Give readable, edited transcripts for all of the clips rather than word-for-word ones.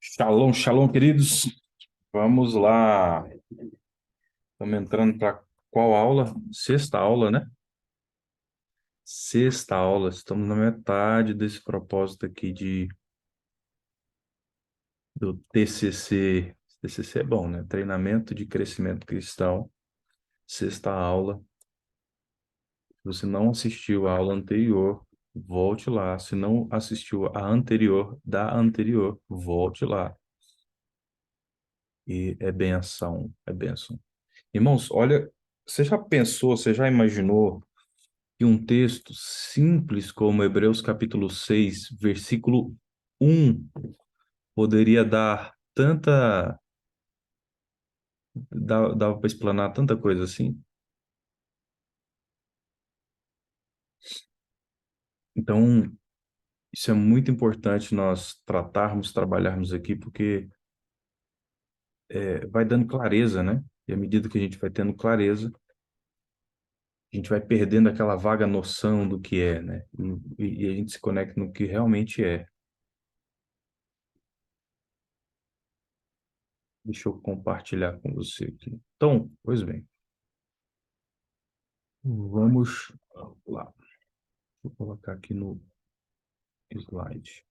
Shalom, shalom, queridos. Vamos lá. Estamos entrando para qual aula? Sexta aula, né? Sexta aula. Estamos na metade desse propósito aqui do TCC. TCC é bom, né? Treinamento de Crescimento Cristão. Sexta aula. Se você não assistiu a aula anterior, volte lá. Se não assistiu a anterior, da anterior, volte lá. E é benção, é benção. Irmãos, olha, você já pensou, você já imaginou que um texto simples como Hebreus capítulo 6 versículo 1 poderia dar tanta, dava para explanar tanta coisa assim? Então, isso é muito importante nós tratarmos, trabalharmos aqui, porque vai dando clareza, né? E à medida que a gente vai tendo clareza, a gente vai perdendo aquela vaga noção do que é, né? E a gente se conecta no que realmente é. Deixa eu compartilhar com você aqui. Então, pois bem, vamos lá. Vou colocar aqui no slide.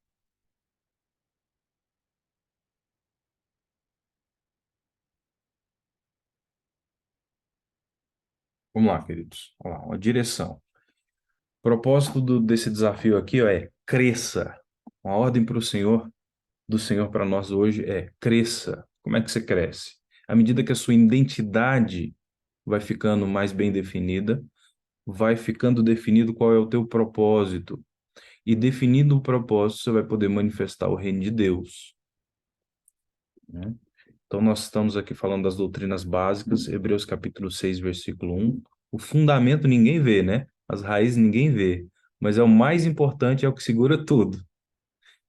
Vamos lá, queridos. Vamos lá, uma direção. O propósito desse desafio aqui, ó, é cresça. Uma ordem para o Senhor, do Senhor para nós hoje é cresça. Como é que você cresce? À medida que a sua identidade vai ficando mais bem definida, vai ficando definido qual é o teu propósito. E definindo o propósito, você vai poder manifestar o reino de Deus, né? Então, nós estamos aqui falando das doutrinas básicas, Hebreus capítulo 6 versículo 1. O fundamento ninguém vê, né? As raízes ninguém vê, mas é o mais importante, é o que segura tudo.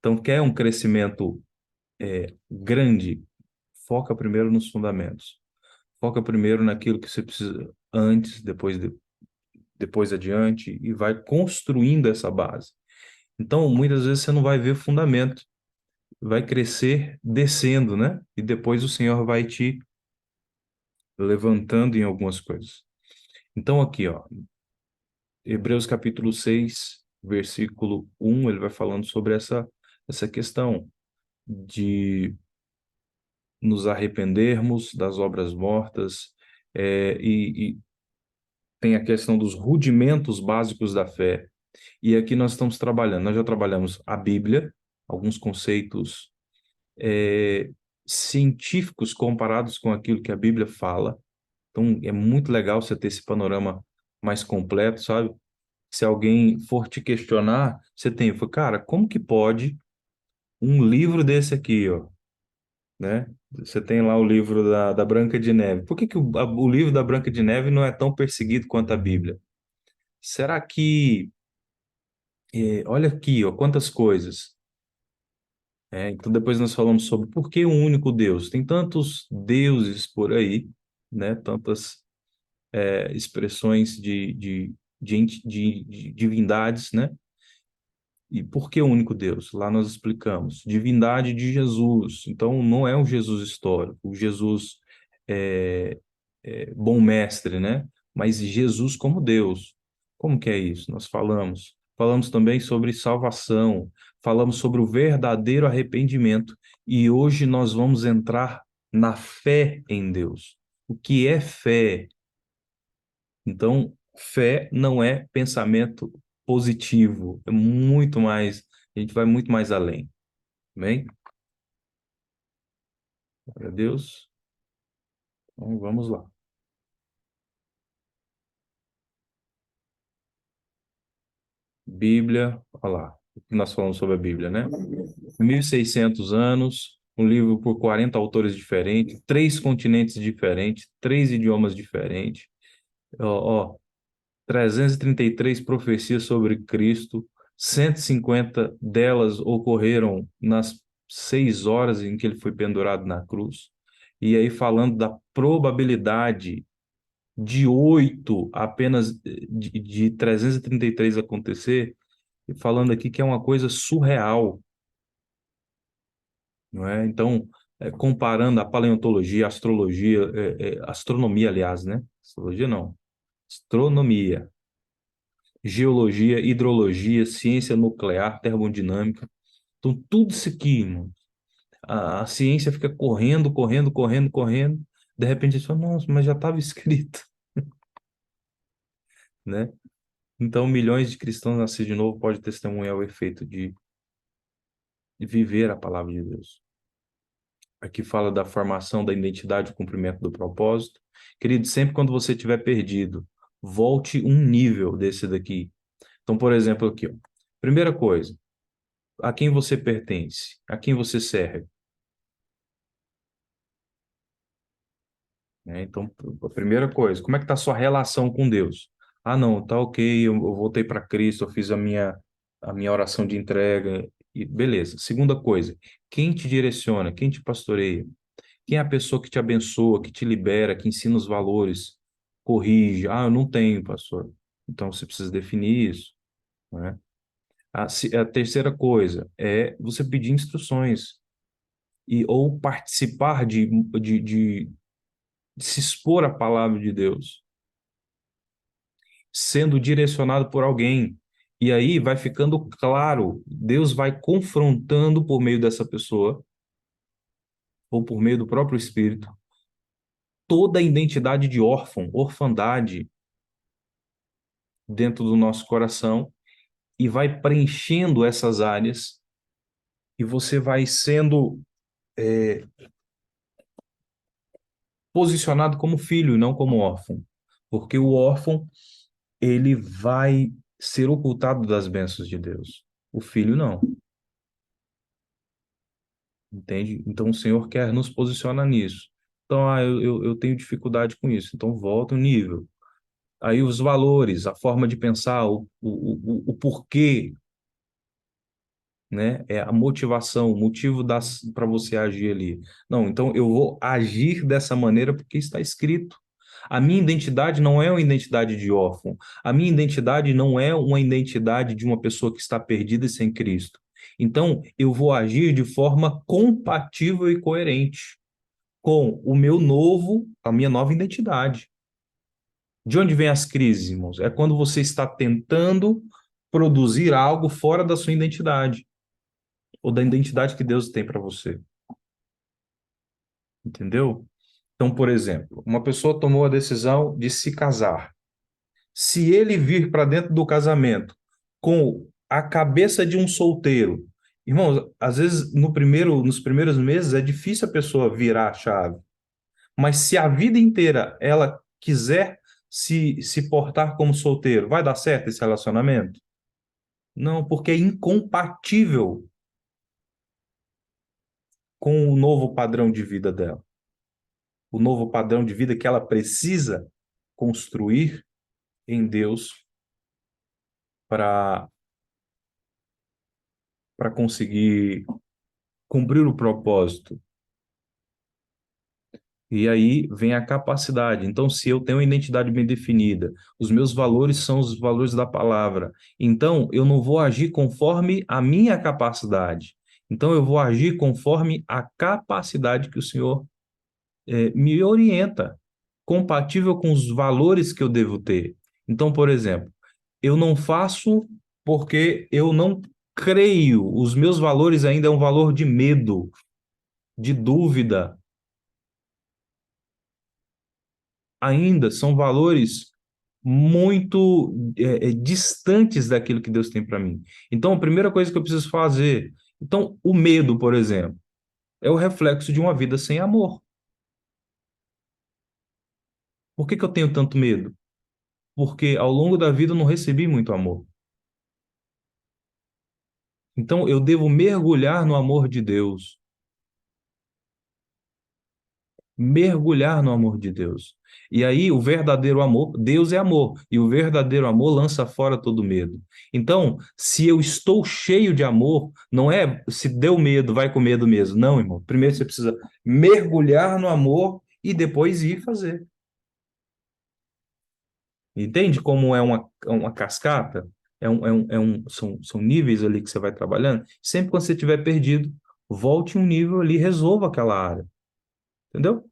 Então, quer um crescimento grande? Foca primeiro nos fundamentos. Foca primeiro naquilo que você precisa antes, depois adiante, e vai construindo essa base. Então, muitas vezes você não vai ver fundamento, vai crescer descendo, né? E depois o Senhor vai te levantando em algumas coisas. Então, aqui, ó, Hebreus capítulo 6 versículo 1 ele vai falando sobre essa questão de nos arrependermos das obras mortas, e tem a questão dos rudimentos básicos da fé. E aqui nós estamos trabalhando, nós já trabalhamos a Bíblia, alguns conceitos científicos comparados com aquilo que a Bíblia fala. Então, é muito legal você ter esse panorama mais completo, sabe? Se alguém for te questionar, você tem, fala, cara, como que pode um livro desse aqui, ó, né? Você tem lá o livro da Branca de Neve. Por que que o livro da Branca de Neve não é tão perseguido quanto a Bíblia? Será que, olha aqui, ó, quantas coisas. Então depois nós falamos sobre por que um único Deus. Tem tantos deuses por aí, né? Tantas expressões de divindades, né? E por que o único Deus? Lá nós explicamos. Divindade de Jesus. Então, não é um Jesus histórico, o Jesus é, bom mestre, né? Mas Jesus como Deus. Como que é isso? Nós falamos. Falamos também sobre salvação, falamos sobre o verdadeiro arrependimento. E hoje nós vamos entrar na fé em Deus. O que é fé? Então, fé não é pensamento positivo, é muito mais, a gente vai muito mais além. Amém? Glória a Deus. Então, vamos lá. Bíblia, olha lá, o que nós falamos sobre a Bíblia, né? 1.600 anos, um livro por 40 autores diferentes, três continentes diferentes, três idiomas diferentes, ó, 333 profecias sobre Cristo, 150 delas ocorreram nas 6 horas em que ele foi pendurado na cruz. E aí falando da probabilidade de 8 apenas de 333 acontecer, e falando aqui que é uma coisa surreal. não é? Então, comparando a paleontologia, a astrologia, astronomia, aliás, né? Astrologia não, astronomia, geologia, hidrologia, ciência nuclear, termodinâmica. Então, tudo isso aqui, irmão, a ciência fica correndo, correndo, correndo, correndo. De repente, eles falam, nossa, mas já estava escrito, né? Então, milhões de cristãos nascidos de novo pode testemunhar o efeito de viver a palavra de Deus. Aqui fala da formação da identidade, o cumprimento do propósito. Querido, sempre quando você estiver perdido, volte um nível desse daqui. Então, por exemplo, aqui, ó. Primeira coisa, a quem você pertence? A quem você serve? Né? Então, a primeira coisa, como é que está a sua relação com Deus? Ah, não, tá ok, eu voltei para Cristo, eu fiz a minha oração de entrega, e beleza. Segunda coisa, quem te direciona, quem te pastoreia? Quem é a pessoa que te abençoa, que te libera, que ensina os valores, corrige? Ah, eu não tenho, pastor. Então você precisa definir isso, né? A terceira coisa é você pedir instruções e ou participar de se expor à palavra de Deus, sendo direcionado por alguém. E aí vai ficando claro, Deus vai confrontando por meio dessa pessoa, ou por meio do próprio Espírito, toda a identidade de órfão, orfandade dentro do nosso coração e vai preenchendo essas áreas e você vai sendo posicionado como filho e não como órfão. Porque o órfão, ele vai ser ocultado das bênçãos de Deus. O filho não, entende? Então o Senhor quer nos posicionar nisso. Então, eu tenho dificuldade com isso. Então, volta o nível. Aí os valores, a forma de pensar, o porquê, né? É a motivação, o motivo para você agir ali. Não, então eu vou agir dessa maneira porque está escrito. A minha identidade não é uma identidade de órfão. A minha identidade não é uma identidade de uma pessoa que está perdida e sem Cristo. Então, eu vou agir de forma compatível e coerente com o meu novo, a minha nova identidade. De onde vem as crises, irmãos? É quando você está tentando produzir algo fora da sua identidade ou da identidade que Deus tem para você, entendeu? Então, por exemplo, uma pessoa tomou a decisão de se casar. Se ele vir para dentro do casamento com a cabeça de um solteiro, irmãos, às vezes nos primeiros meses é difícil a pessoa virar a chave, mas se a vida inteira ela quiser se portar como solteiro, vai dar certo esse relacionamento? Não, porque é incompatível com o novo padrão de vida dela. O novo padrão de vida que ela precisa construir em Deus para conseguir cumprir o propósito. E aí vem a capacidade. Então, se eu tenho uma identidade bem definida, os meus valores são os valores da palavra, então eu não vou agir conforme a minha capacidade. Então, eu vou agir conforme a capacidade que o Senhor me orienta, compatível com os valores que eu devo ter. Então, por exemplo, eu não faço porque eu não creio. Os meus valores ainda é um valor de medo, de dúvida. Ainda são valores muito distantes daquilo que Deus tem para mim. Então, a primeira coisa que eu preciso fazer. Então, o medo, por exemplo, é o reflexo de uma vida sem amor. Por que que eu tenho tanto medo? Porque ao longo da vida eu não recebi muito amor. Então, eu devo mergulhar no amor de Deus. Mergulhar no amor de Deus. E aí, o verdadeiro amor, Deus é amor, e o verdadeiro amor lança fora todo medo. Então, se eu estou cheio de amor, não é se deu medo, vai com medo mesmo. Não, irmão. Primeiro você precisa mergulhar no amor e depois ir fazer. Entende como é uma cascata? São níveis ali que você vai trabalhando. Sempre quando você estiver perdido, volte um nível ali, resolva aquela área, entendeu?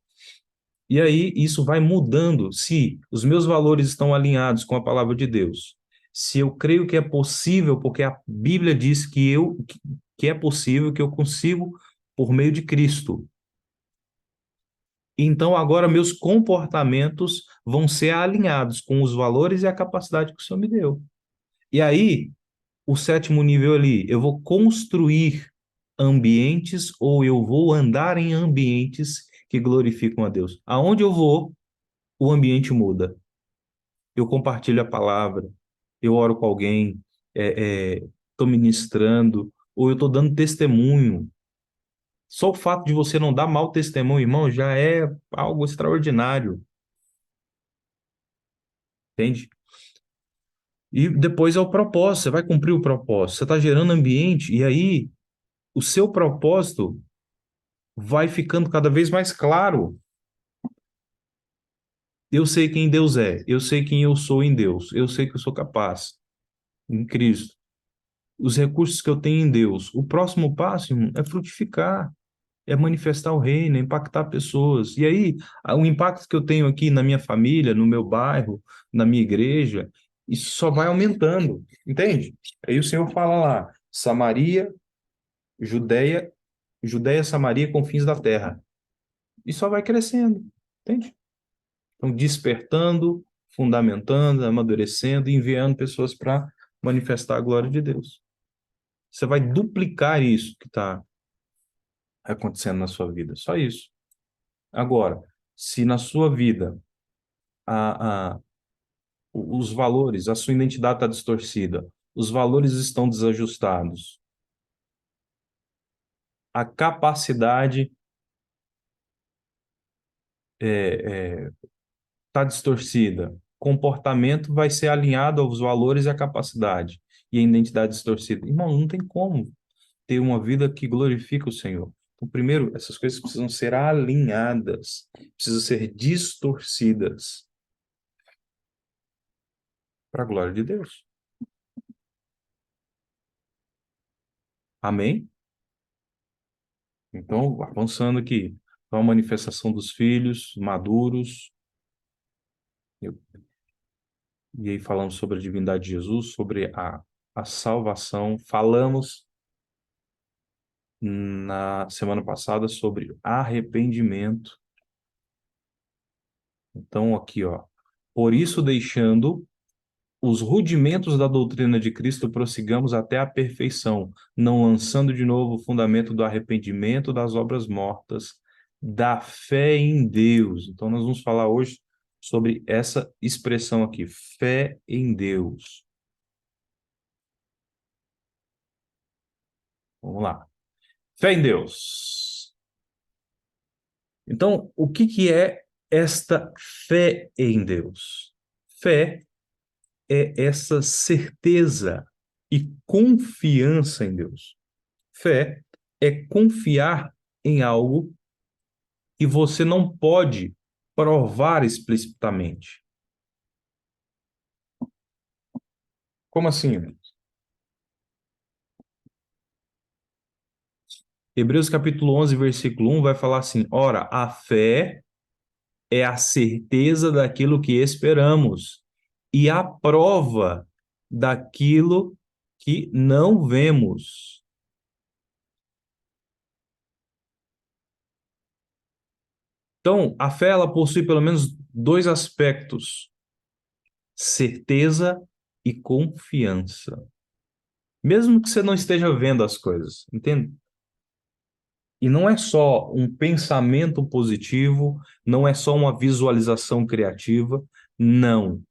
E aí isso vai mudando. Se os meus valores estão alinhados com a palavra de Deus, se eu creio que é possível, porque a Bíblia diz que é possível, que eu consigo por meio de Cristo. Então agora meus comportamentos vão ser alinhados com os valores e a capacidade que o Senhor me deu. E aí, o sétimo nível ali, eu vou construir ambientes ou eu vou andar em ambientes que glorificam a Deus. Aonde eu vou, o ambiente muda. Eu compartilho a palavra, eu oro com alguém, estou ministrando, ou eu estou dando testemunho. Só o fato de você não dar mau testemunho, irmão, já é algo extraordinário, entende? E depois é o propósito, você vai cumprir o propósito, você está gerando ambiente, e aí o seu propósito vai ficando cada vez mais claro. Eu sei quem Deus é, eu sei quem eu sou em Deus, eu sei que eu sou capaz em Cristo. Os recursos que eu tenho em Deus. O próximo passo, irmão, é frutificar, é manifestar o reino, é impactar pessoas. E aí, o impacto que eu tenho aqui na minha família, no meu bairro, na minha igreja, isso só vai aumentando, entende? Aí o Senhor fala lá, Samaria, Judeia, Judeia, Samaria, confins da terra. E só vai crescendo, entende? Então, despertando, fundamentando, amadurecendo, enviando pessoas para manifestar a glória de Deus. Você vai duplicar isso que está acontecendo na sua vida. Só isso. Agora, se na sua vida a, a, os valores, a sua identidade está distorcida, os valores estão desajustados, a capacidade está distorcida, comportamento vai ser alinhado aos valores e à capacidade, e a identidade distorcida. Irmão, não tem como ter uma vida que glorifica o Senhor. Então, primeiro, essas coisas precisam ser alinhadas, precisam ser distorcidas para a glória de Deus. Amém? Então, avançando aqui, então, a manifestação dos filhos maduros, eu- e aí falamos sobre a divindade de Jesus, sobre a salvação, falamos na semana passada sobre arrependimento. Então, aqui, ó, por isso, deixando os rudimentos da doutrina de Cristo, prossigamos até a perfeição, não lançando de novo o fundamento do arrependimento das obras mortas, da fé em Deus. Então, nós vamos falar hoje sobre essa expressão aqui, fé em Deus. Vamos lá. Fé em Deus. Então, o que que é esta fé em Deus? Fé é essa certeza e confiança em Deus. Fé é confiar em algo que você não pode provar explicitamente. Como assim? Hebreus capítulo 11, versículo 1 vai falar assim: ora, a fé é a certeza daquilo que esperamos e a prova daquilo que não vemos. Então, a fé ela possui pelo menos dois aspectos: certeza e confiança. Mesmo que você não esteja vendo as coisas, entende? E não é só um pensamento positivo, não é só uma visualização criativa, não.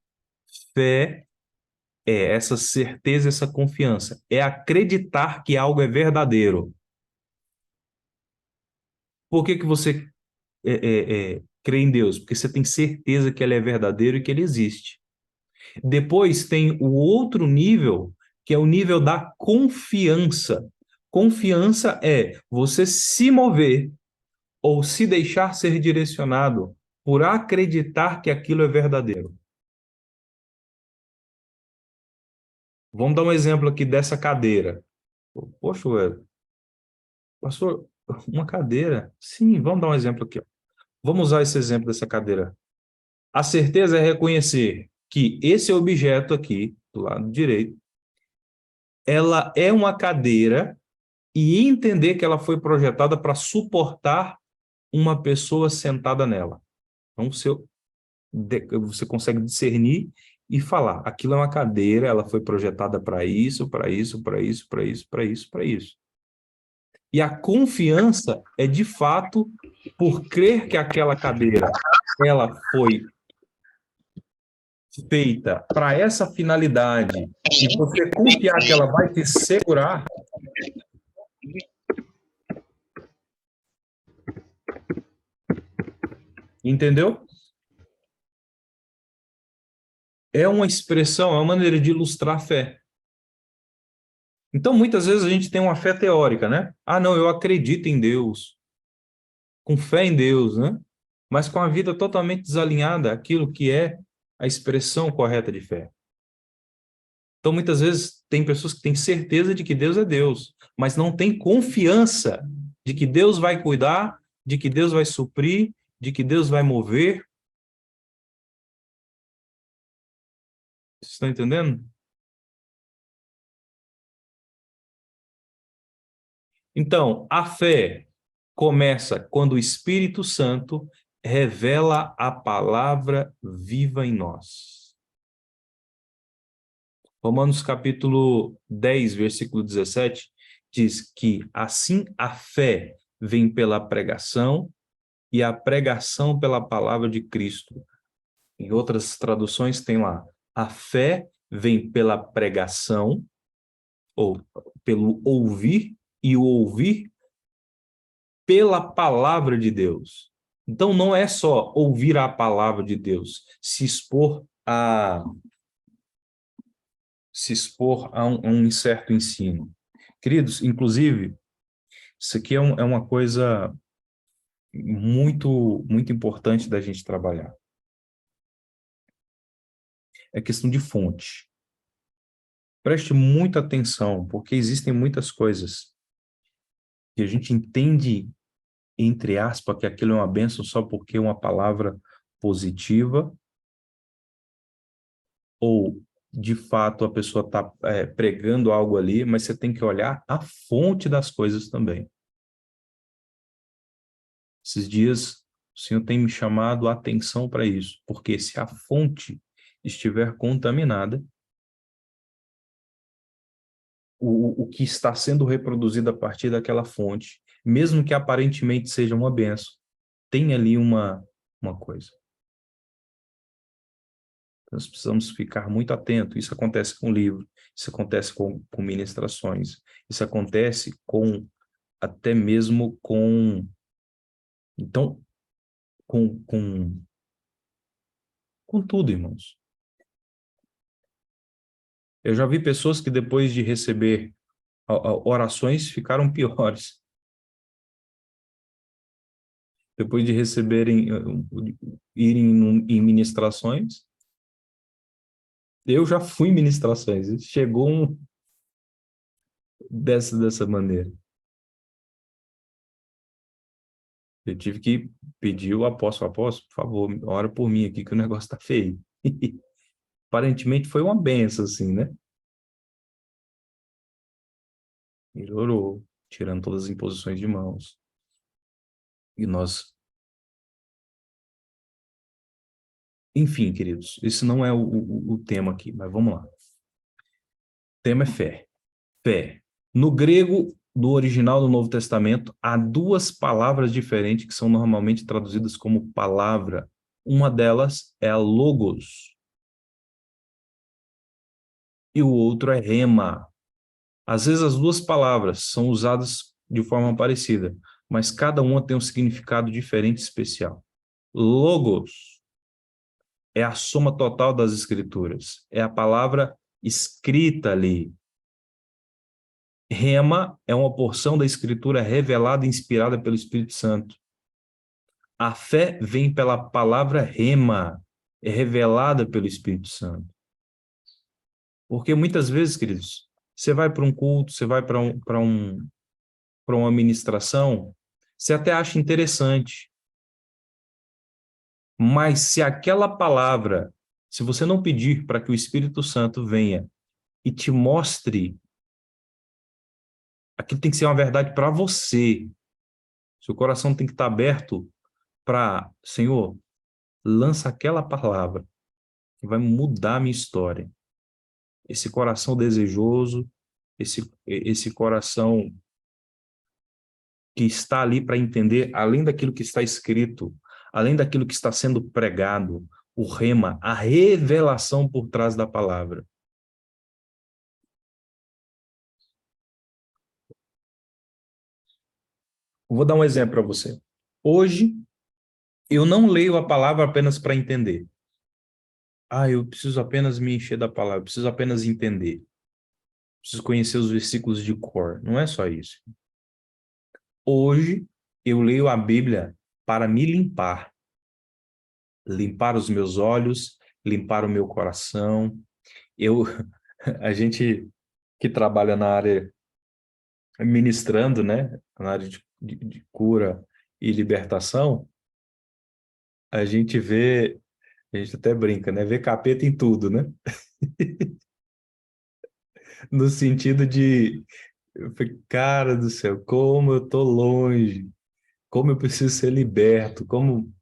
Fé é essa certeza, essa confiança, é acreditar que algo é verdadeiro. Por que que você crê em Deus? Porque você tem certeza que ele é verdadeiro e que ele existe. Depois tem o outro nível, que é o nível da confiança. Confiança é você se mover ou se deixar ser direcionado por acreditar que aquilo é verdadeiro. Vamos dar um exemplo aqui dessa cadeira. Poxa, velho, Pastor, uma cadeira. Sim, vamos dar um exemplo aqui, ó. Vamos usar esse exemplo dessa cadeira. A certeza é reconhecer que esse objeto aqui, do lado direito, ela é uma cadeira e entender que ela foi projetada para suportar uma pessoa sentada nela. Então, você consegue discernir e falar, aquilo é uma cadeira, ela foi projetada para isso, para isso, para isso, para isso, para isso, para isso. E a confiança é, de fato, por crer que aquela cadeira ela foi feita para essa finalidade e você confiar que ela vai te segurar, entendeu? É uma expressão, é uma maneira de ilustrar a fé. Então, muitas vezes a gente tem uma fé teórica, né? Ah, não, eu acredito em Deus, com fé em Deus, né? Mas com a vida totalmente desalinhada aquilo que é a expressão correta de fé. Então, muitas vezes, tem pessoas que têm certeza de que Deus é Deus, mas não têm confiança de que Deus vai cuidar, de que Deus vai suprir, de que Deus vai mover. Vocês estão entendendo? Então, a fé começa quando o Espírito Santo revela a palavra viva em nós. Romanos capítulo 10, versículo 17, diz que assim a fé vem pela pregação e a pregação pela palavra de Cristo. Em outras traduções tem lá, a fé vem pela pregação, ou pelo ouvir, e o ouvir pela palavra de Deus. Então, não é só ouvir a palavra de Deus, se expor a um certo ensino. Queridos, inclusive, isso aqui é uma coisa muito, muito importante da gente trabalhar. É questão de fonte. Preste muita atenção, porque existem muitas coisas que a gente entende, entre aspas, que aquilo é uma bênção só porque é uma palavra positiva, ou de fato a pessoa está pregando algo ali, mas você tem que olhar a fonte das coisas também. Esses dias o Senhor tem me chamado a atenção para isso, porque se a fonte estiver contaminada, o que está sendo reproduzido a partir daquela fonte, mesmo que aparentemente seja uma benção, tem ali uma coisa. Nós precisamos ficar muito atentos. Isso acontece com livro, isso acontece com ministrações, isso acontece até mesmo então, com, com, com tudo, irmãos. Eu já vi pessoas que depois de receber orações ficaram piores. Depois de receberem, irem em ministrações, eu já fui em ministrações, chegou dessa maneira. Eu tive que pedir o apóstolo, por favor, ora por mim aqui que o negócio tá feio. Aparentemente foi uma benção, assim, né? Ele orou, tirando todas as imposições de mãos. E nós... Enfim, queridos, esse não é o tema aqui, mas vamos lá. O tema é fé. Fé. No grego, do original do Novo Testamento, há duas palavras diferentes que são normalmente traduzidas como palavra. Uma delas é a logos e o outro é rema. Às vezes as duas palavras são usadas de forma parecida, mas cada uma tem um significado diferente e especial. Logos é a soma total das escrituras, é a palavra escrita ali. Rema é uma porção da escritura revelada e inspirada pelo Espírito Santo. A fé vem pela palavra rema, é revelada pelo Espírito Santo. Porque muitas vezes, queridos, você vai para um culto, você vai para para uma ministração, você até acha interessante. Mas se aquela palavra, se você não pedir para que o Espírito Santo venha e te mostre, aquilo tem que ser uma verdade para você. Seu coração tem que estar aberto para, Senhor, lança aquela palavra que vai mudar a minha história. Esse coração desejoso, esse coração que está ali para entender, além daquilo que está escrito, além daquilo que está sendo pregado, o rema, a revelação por trás da palavra. Vou dar um exemplo para você. Hoje, eu não leio a palavra apenas para entender. Eu preciso apenas me encher da palavra, eu preciso apenas entender. Preciso conhecer os versículos de cor. Não é só isso. Hoje, eu leio a Bíblia para me limpar. Limpar os meus olhos, limpar o meu coração. A gente que trabalha na área ministrando, né, na área de cura e libertação, a gente até brinca, né, vê capeta em tudo, né? No sentido de, eu falei, cara do céu, como eu tô longe, como eu preciso ser liberto, como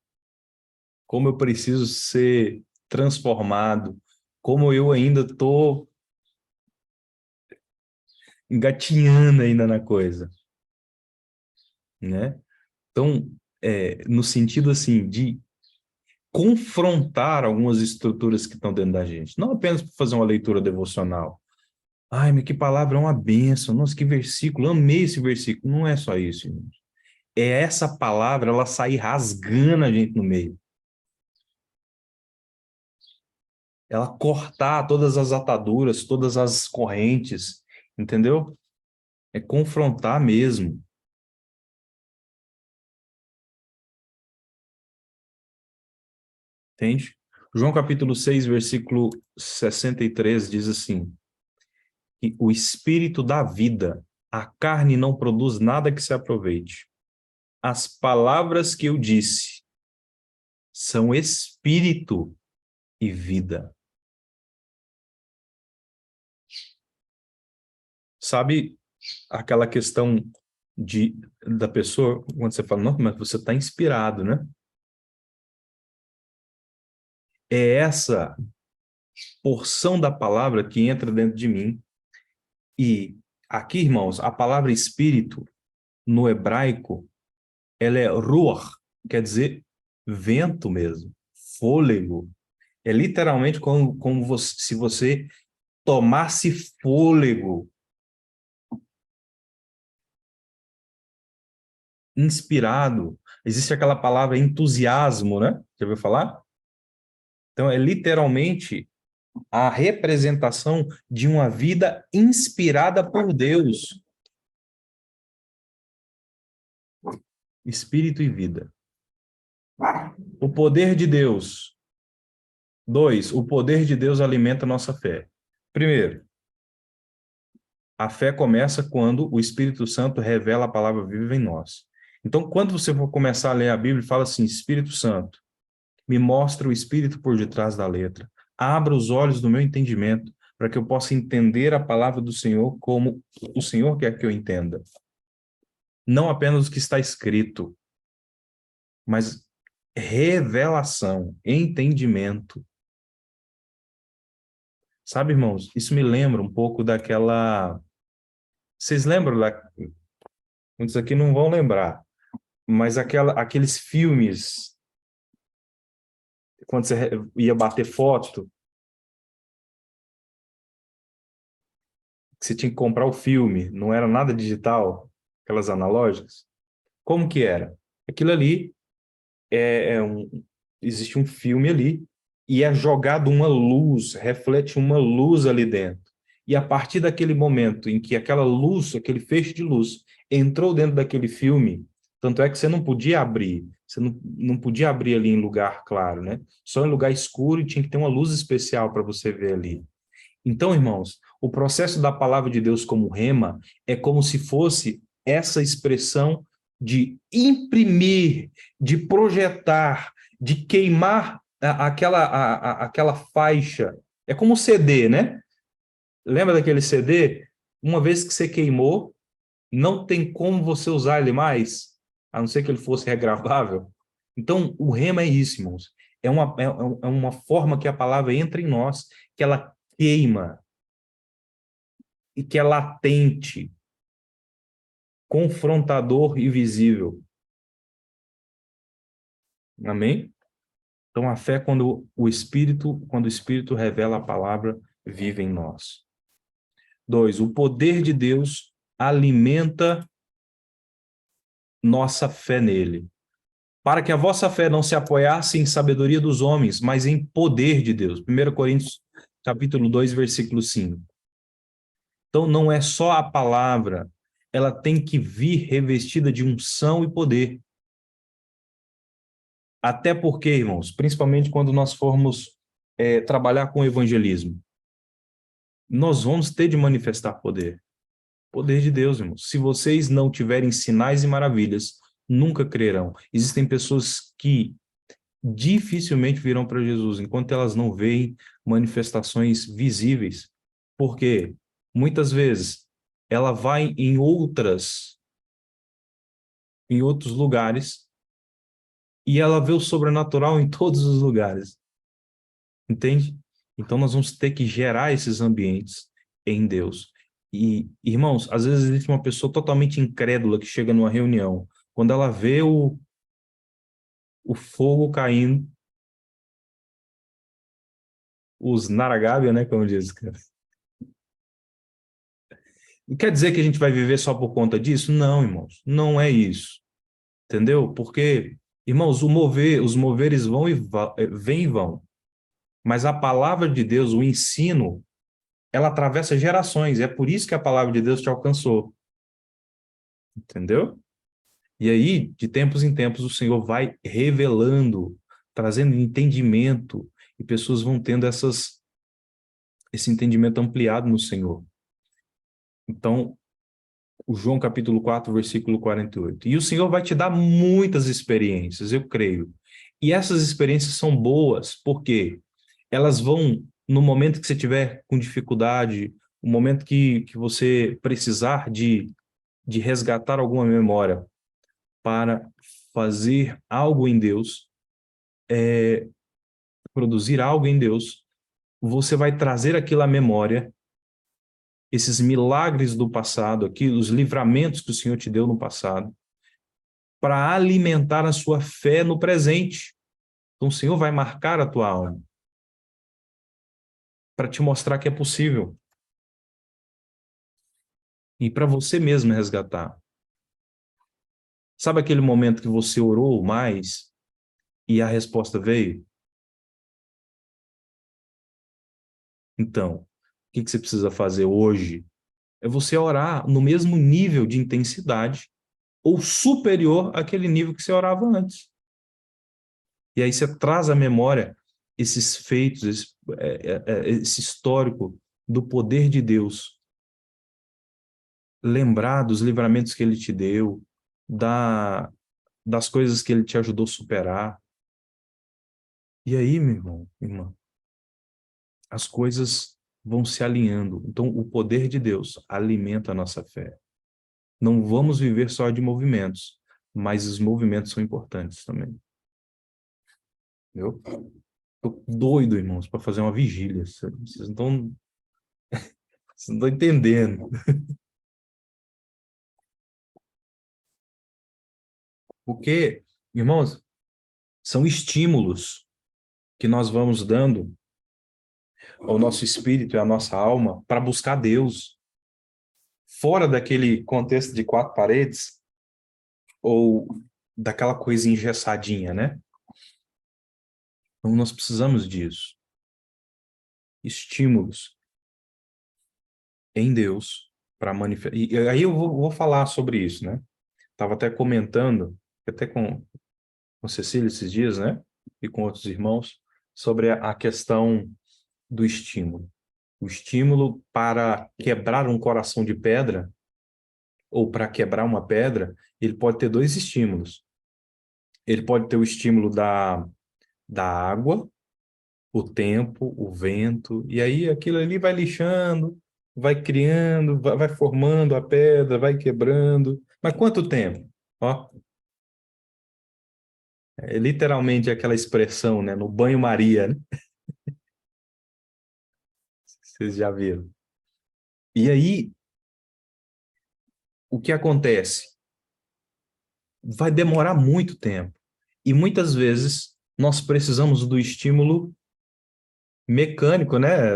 eu preciso ser transformado, como eu ainda tô engatinhando ainda na coisa, né? Então, no sentido assim de confrontar algumas estruturas que estão dentro da gente, não apenas para fazer uma leitura devocional. Ai, mas que palavra é uma bênção, nossa, que versículo, amei esse versículo. Não é só isso, irmãos. É essa palavra, ela sair rasgando a gente no meio. Ela cortar todas as ataduras, todas as correntes, entendeu? É confrontar mesmo, entende? João capítulo 6, versículo 63 diz assim: que o espírito dá vida, a carne não produz nada que se aproveite. As palavras que eu disse são espírito e vida. Sabe aquela questão da pessoa, quando você fala, não, mas você está inspirado, né? É essa porção da palavra que entra dentro de mim. E aqui, irmãos, a palavra espírito, no hebraico, ela é ruach, quer dizer vento mesmo, fôlego. É literalmente como você, se você tomasse fôlego, inspirado. Existe aquela palavra entusiasmo, né? Já ouviu falar? Então, é literalmente a representação de uma vida inspirada por Deus, espírito e vida. O poder de Deus. 2, o poder de Deus alimenta a nossa fé. Primeiro, a fé começa quando o Espírito Santo revela a palavra viva em nós. Então, quando você for começar a ler a Bíblia, fala assim: Espírito Santo, me mostra o Espírito por detrás da letra. Abra os olhos do meu entendimento para que eu possa entender a palavra do Senhor como o Senhor quer que eu entenda. Não apenas o que está escrito, mas revelação, entendimento. Sabe, irmãos, isso me lembra um pouco daquela... Vocês lembram? Muitos aqui não vão lembrar, mas aqueles filmes, quando você ia bater foto, você tinha que comprar o filme, não era nada digital, aquelas analógicas. Como que era? Aquilo ali existe um filme ali e é jogado uma luz, reflete uma luz ali dentro. E a partir daquele momento em que aquela luz, aquele feixe de luz, entrou dentro daquele filme, tanto é que você não podia abrir, você não podia abrir ali em lugar claro, né? Só em lugar escuro e tinha que ter uma luz especial para você ver ali. Então, irmãos, o processo da palavra de Deus como rema é como se fosse essa expressão de imprimir, de projetar, de queimar aquela faixa. É como o CD, né? Lembra daquele CD? Uma vez que você queimou, não tem como você usar ele mais, a não ser que ele fosse regravável. Então, o rema é isso, irmãos. É uma forma que a palavra entra em nós, que ela queima, e que é latente, confrontador e visível. Amém? Então, a fé, quando o Espírito revela a palavra, vive em nós. 2, o poder de Deus alimenta nossa fé nele, para que a vossa fé não se apoiasse em sabedoria dos homens, mas em poder de Deus. 1 Coríntios, capítulo 2, versículo 5. Então, não é só a palavra, ela tem que vir revestida de unção e poder. Até porque, irmãos, principalmente quando nós formos trabalhar com o evangelismo, nós vamos ter de manifestar poder. Poder de Deus, irmãos. Se vocês não tiverem sinais e maravilhas, nunca crerão. Existem pessoas que dificilmente virão para Jesus enquanto elas não veem manifestações visíveis. Porque muitas vezes ela vai em outros lugares e ela vê o sobrenatural em todos os lugares. Entende? Então nós vamos ter que gerar esses ambientes em Deus. E, irmãos, às vezes existe uma pessoa totalmente incrédula que chega numa reunião, quando ela vê o fogo caindo, os Naragávia, né, como diz, cara. Quer dizer que a gente vai viver só por conta disso? Não, irmãos, não é isso. Entendeu? Porque, irmãos, os moveres vêm e vão. Mas a palavra de Deus, o ensino, ela atravessa gerações. É por isso que a palavra de Deus te alcançou. Entendeu? E aí, de tempos em tempos, o Senhor vai revelando, trazendo entendimento, e pessoas vão tendo esse entendimento ampliado no Senhor. Então, o João capítulo 4, versículo 48. E o Senhor vai te dar muitas experiências, eu creio. E essas experiências são boas, porque elas vão, no momento que você tiver com dificuldade, no momento que você precisar de resgatar alguma memória para fazer algo em Deus, produzir algo em Deus, você vai trazer aquilo à memória, esses milagres do passado, aqui, os livramentos que o Senhor te deu no passado, para alimentar a sua fé no presente. Então, o Senhor vai marcar a tua alma para te mostrar que é possível e para você mesmo resgatar. Sabe aquele momento que você orou mais e a resposta veio? Então, o que você precisa fazer hoje? É você orar no mesmo nível de intensidade ou superior àquele nível que você orava antes. E aí você traz à memória esses feitos, esse histórico do poder de Deus. Lembrar dos livramentos que Ele te deu, das coisas que Ele te ajudou a superar. E aí, meu irmão, irmã, as coisas vão se alinhando. Então, o poder de Deus alimenta a nossa fé. Não vamos viver só de movimentos, mas os movimentos são importantes também. Entendeu? Tô doido, irmãos, para fazer uma vigília. Vocês não estão entendendo. Porque, irmãos, são estímulos que nós vamos dando ao nosso espírito e à nossa alma para buscar Deus. Fora daquele contexto de quatro paredes ou daquela coisa engessadinha, né? Então, nós precisamos disso. Estímulos em Deus para manifestar. E aí eu vou falar sobre isso, né? Estava até comentando, até com Cecília esses dias, né? E com outros irmãos, sobre a questão do estímulo. O estímulo para quebrar um coração de pedra ou para quebrar uma pedra, ele pode ter dois estímulos. Ele pode ter o estímulo da água, o tempo, o vento, e aí aquilo ali vai lixando, vai criando, vai formando a pedra, vai quebrando. Mas quanto tempo? Ó, é literalmente aquela expressão, né? No banho-maria, né? Vocês já viram. E aí, o que acontece? Vai demorar muito tempo. E muitas vezes nós precisamos do estímulo mecânico, né?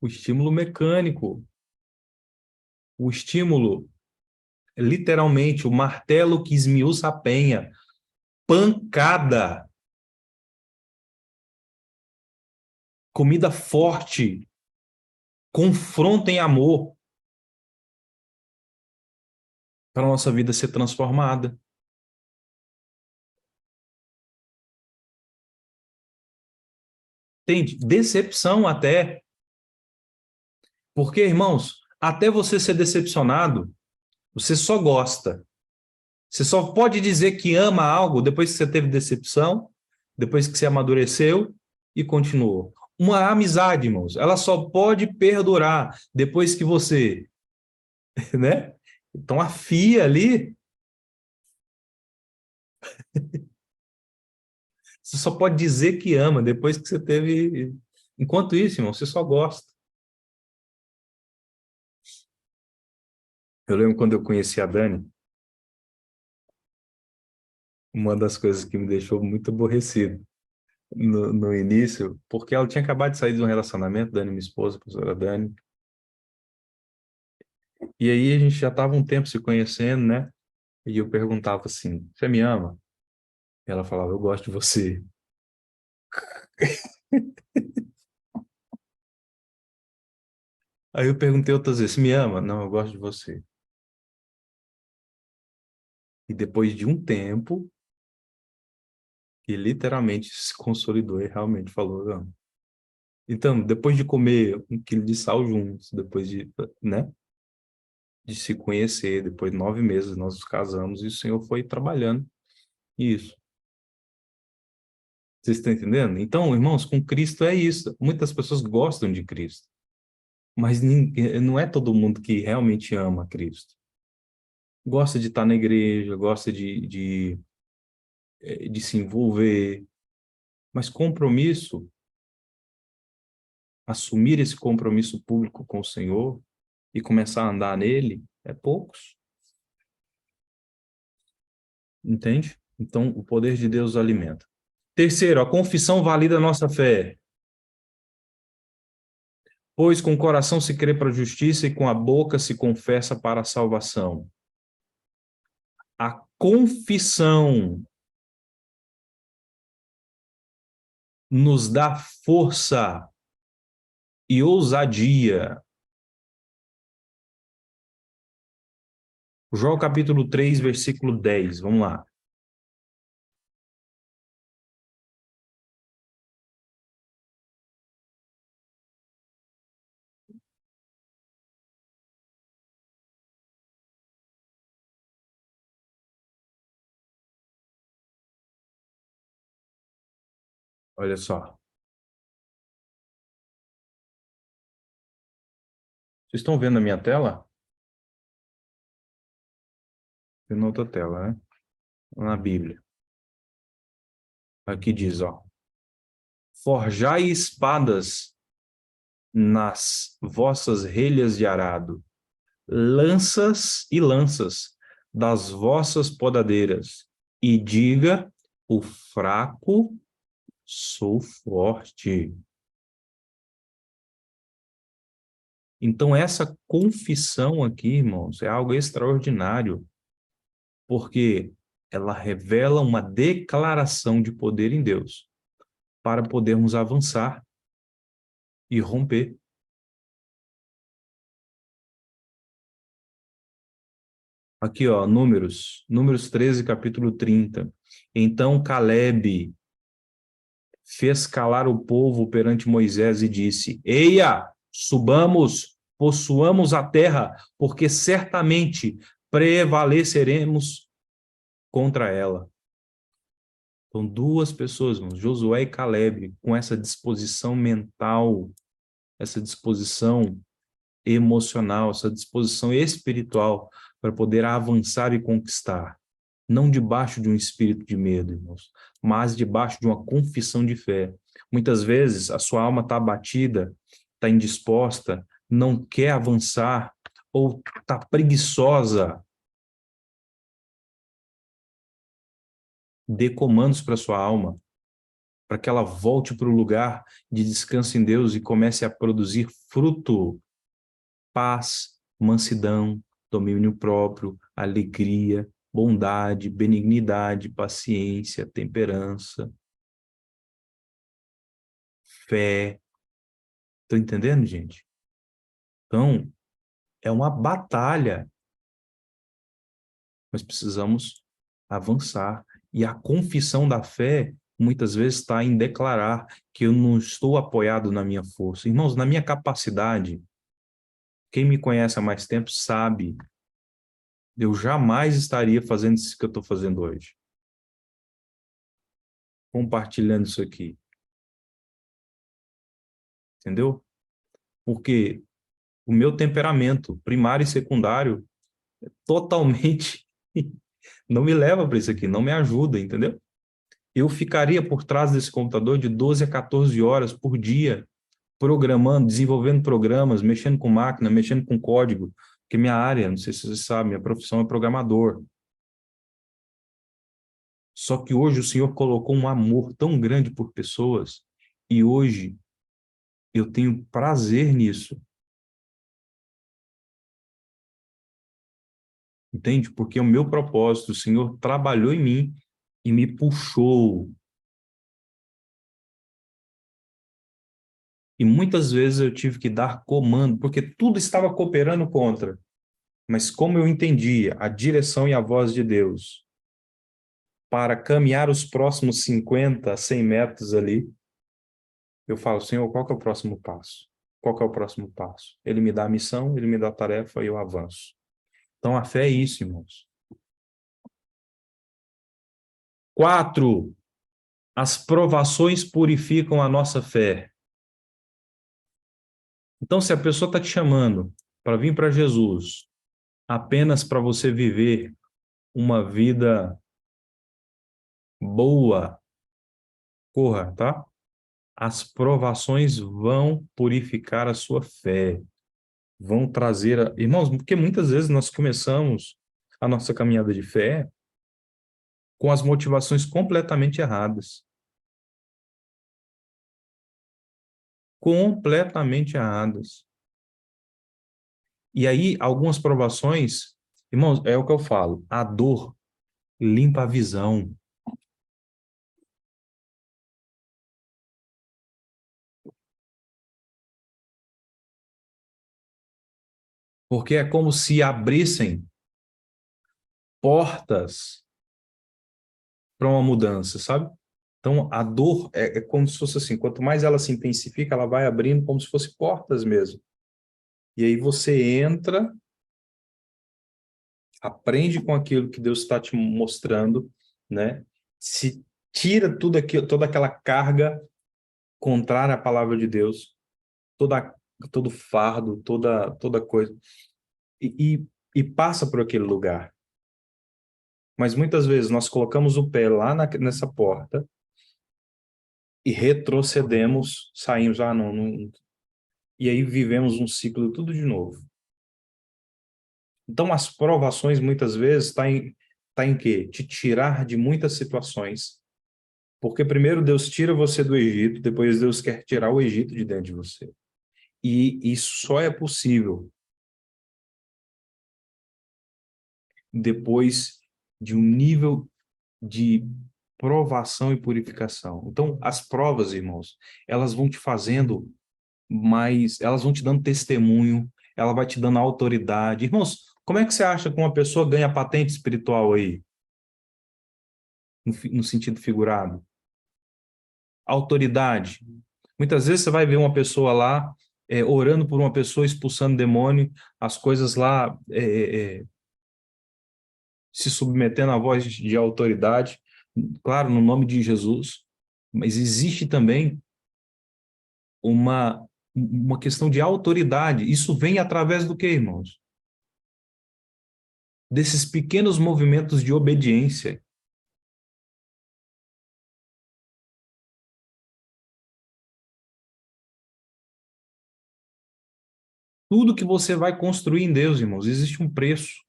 O estímulo mecânico, o estímulo, literalmente, o martelo que esmiuça a penha, pancada, comida forte, confronto em amor, para a nossa vida ser transformada. Entende? Decepção até. Porque, irmãos, até você ser decepcionado, você só gosta. Você só pode dizer que ama algo depois que você teve decepção, depois que você amadureceu e continuou. Uma amizade, irmãos, ela só pode perdurar depois que você, né? Então afia ali, você só pode dizer que ama depois que você teve. Enquanto isso, irmão, você só gosta. Eu lembro quando eu conheci a Dani, uma das coisas que me deixou muito aborrecido no início, porque ela tinha acabado de sair de um relacionamento, Dani, minha esposa, a professora Dani, e aí a gente já estava um tempo se conhecendo, né? E eu perguntava assim: você me ama? E ela falava: eu gosto de você. Aí eu perguntei outras vezes: você me ama? Não, eu gosto de você. E depois de um tempo, que literalmente se consolidou e realmente falou: eu amo. Então, depois de comer 1 quilo de sal juntos, depois né, de se conhecer, depois de 9 meses nós nos casamos e o Senhor foi trabalhando isso. Vocês estão entendendo? Então, irmãos, com Cristo é isso. Muitas pessoas gostam de Cristo, mas não é todo mundo que realmente ama Cristo. Gosta de estar na igreja, gosta de se envolver, mas compromisso, assumir esse compromisso público com o Senhor e começar a andar nele, é poucos, entende? Então, o poder de Deus alimenta. Terceiro, a confissão valida a nossa fé, pois com o coração se crê para a justiça e com a boca se confessa para a salvação. A confissão nos dá força e ousadia. João capítulo 3, versículo 10. Vamos lá. Olha só. Vocês estão vendo a minha tela? Tem na outra tela, né? Na Bíblia. Aqui diz, ó. Forjai espadas nas vossas relhas de arado, lanças das vossas podadeiras, e diga: o fraco sou forte. Então, essa confissão aqui, irmãos, é algo extraordinário, porque ela revela uma declaração de poder em Deus para podermos avançar e romper. Aqui, ó, Números 13, capítulo 30. Então Calebe, fez calar o povo perante Moisés e disse: Eia, subamos, possuamos a terra, porque certamente prevaleceremos contra ela. Então, duas pessoas, irmãos, Josué e Caleb, com essa disposição mental, essa disposição emocional, essa disposição espiritual para poder avançar e conquistar. Não debaixo de um espírito de medo, irmãos, mas debaixo de uma confissão de fé. Muitas vezes a sua alma está abatida, está indisposta, não quer avançar ou está preguiçosa. Dê comandos para sua alma, para que ela volte para o lugar de descanso em Deus e comece a produzir fruto, paz, mansidão, domínio próprio, alegria, bondade, benignidade, paciência, temperança, fé. Estão entendendo, gente? Então, é uma batalha. Nós precisamos avançar. E a confissão da fé, muitas vezes, está em declarar que eu não estou apoiado na minha força. Irmãos, na minha capacidade, quem me conhece há mais tempo sabe, eu jamais estaria fazendo isso que eu estou fazendo hoje. Compartilhando isso aqui. Entendeu? Porque o meu temperamento, primário e secundário, totalmente não me leva para isso aqui, não me ajuda, entendeu? Eu ficaria por trás desse computador de 12 a 14 horas por dia, programando, desenvolvendo programas, mexendo com máquina, mexendo com código, porque minha área, não sei se você sabe, minha profissão é programador. Só que hoje o Senhor colocou um amor tão grande por pessoas e hoje eu tenho prazer nisso. Entende? Porque o meu propósito, o Senhor trabalhou em mim e me puxou. E muitas vezes eu tive que dar comando, porque tudo estava cooperando contra. Mas como eu entendia a direção e a voz de Deus para caminhar os próximos 50, 100 metros ali, eu falo, Senhor, qual que é o próximo passo? Qual que é o próximo passo? Ele me dá a missão, ele me dá a tarefa e eu avanço. Então a fé é isso, irmãos. 4, as provações purificam a nossa fé. Então, se a pessoa está te chamando para vir para Jesus, apenas para você viver uma vida boa, corra, tá? As provações vão purificar a sua fé, vão trazer... Irmãos, porque muitas vezes nós começamos a nossa caminhada de fé com as motivações completamente erradas. Completamente erradas. E aí, algumas provações, irmãos, é o que eu falo, a dor limpa a visão. Porque é como se abrissem portas para uma mudança, sabe? Então, a dor é como se fosse assim, quanto mais ela se intensifica, ela vai abrindo como se fosse portas mesmo. E aí você entra, aprende com aquilo que Deus está te mostrando, né? Se tira tudo aquilo, toda aquela carga contrária à palavra de Deus, toda, todo fardo, toda coisa, e passa por aquele lugar. Mas muitas vezes nós colocamos o pé lá nessa porta e retrocedemos, saímos, não, e aí vivemos um ciclo tudo de novo. Então, as provações, muitas vezes, tá em quê? Te tirar de muitas situações. Porque primeiro Deus tira você do Egito, depois Deus quer tirar o Egito de dentro de você. E isso só é possível depois de um nível de provação e purificação. Então, as provas, irmãos, elas vão te fazendo mais, elas vão te dando testemunho, ela vai te dando autoridade. Irmãos, como é que você acha que uma pessoa ganha patente espiritual aí, no sentido figurado? autoridade. Muitas vezes você vai ver uma pessoa lá, orando por uma pessoa, expulsando demônio, as coisas lá se submetendo à voz de autoridade, claro, no nome de Jesus, mas existe também uma questão de autoridade. Isso vem através do quê, irmãos? Desses pequenos movimentos de obediência. Tudo que você vai construir em Deus, irmãos, existe um preço.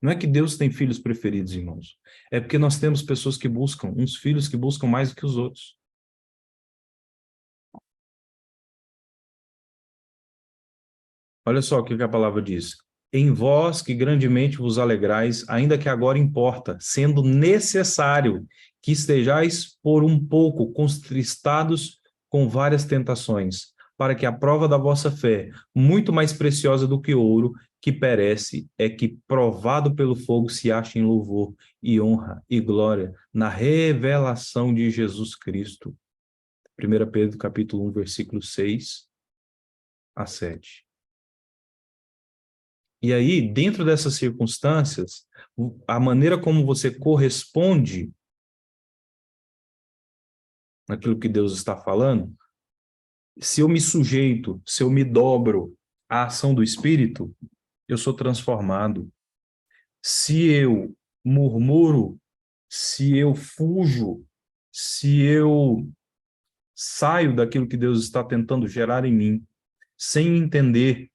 Não é que Deus tem filhos preferidos, irmãos. É porque nós temos pessoas que buscam, uns filhos que buscam mais do que os outros. Olha só o que a palavra diz. Em vós que grandemente vos alegrais, ainda que agora importa, sendo necessário que estejais por um pouco contristados com várias tentações, para que a prova da vossa fé, muito mais preciosa do que ouro, que perece, é que, provado pelo fogo, se ache em louvor e honra e glória na revelação de Jesus Cristo. 1 Pedro capítulo 1, versículo 6 a 7. E aí, dentro dessas circunstâncias, a maneira como você corresponde naquilo que Deus está falando, se eu me sujeito, se eu me dobro à ação do Espírito, eu sou transformado. Se eu murmuro, se eu fujo, se eu saio daquilo que Deus está tentando gerar em mim, sem entender,